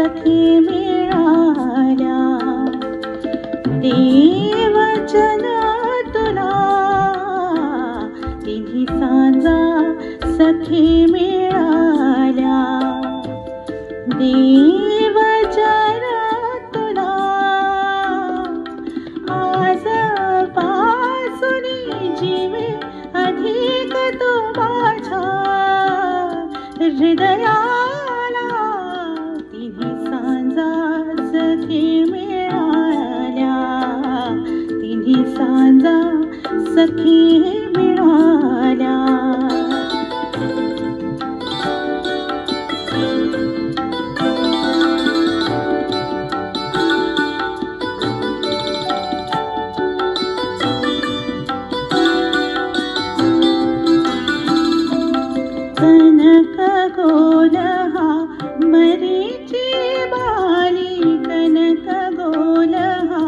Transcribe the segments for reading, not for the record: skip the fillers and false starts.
सखी मिळाल्या, देवचन तुला तिन्ही सांजा सखी मिळाल्या, देवचन तुला आज पासून जीवे अधिक तू माझ्या हृदयाला, तिन्ही सांजा सखी मिळाल्या, तिन्ही सांजा सखी मिळाल्या. कनक गोलहा मरीची बाली, कनक गोलहा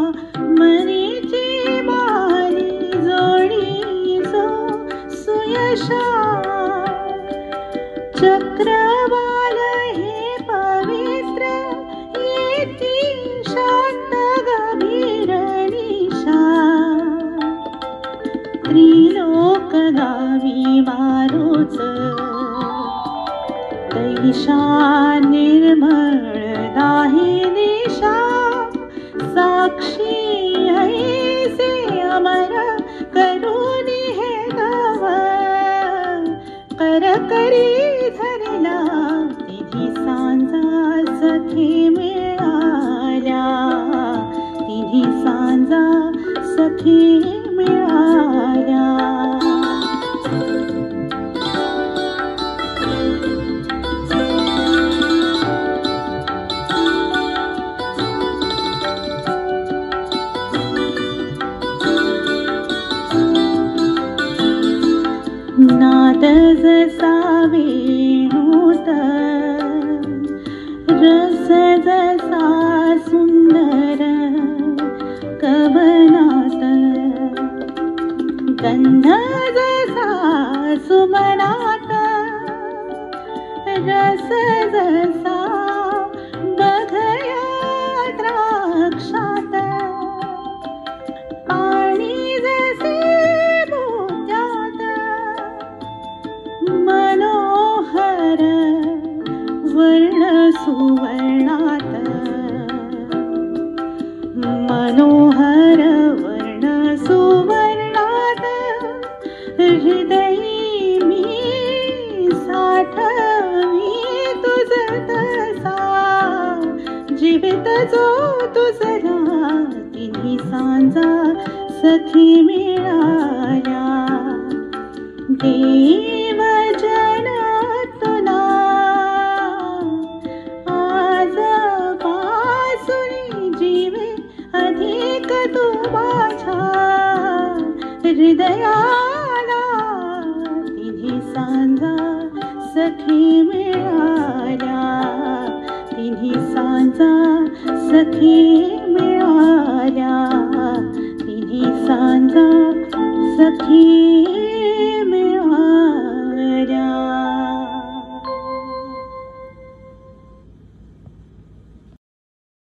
मरीची बाली, जोडी सो सुयशा चक्रवाल हे पवित्र येती शांत गंभीर निशा, त्रिलोक गावी मारुच तैशा निर्मळ दाहिदिशा, साक्षी ऐसे अमर करुणी हे तव कर करी धरला, तिन्ही सांजा सखी मिळाल्या, तिन्ही सांजा सखी मिळाल्या. नाद जसा वेणूत, रस जसा सुंदर कवनात, गंध जसा सुमनात, रस जसा बघया द्राक्षात, पाणी जसे मोत्यात, मनोहर वर्ण सुवर्णात, मनोहर वर्ण सुवर्णात, हृदयी मी साठवी तुझ तसा, जीवित जो तुझला, तिन्ही सांजा सखी मिळाल्या, देवजन तुला आज पासून जीवे अधिक तू माझ्या हृदयाला, तिन्ही सांजा सखी मिळाल्या, तिन्ही सांजा सखी मिळाल्या, तिन्ही सांजा सखी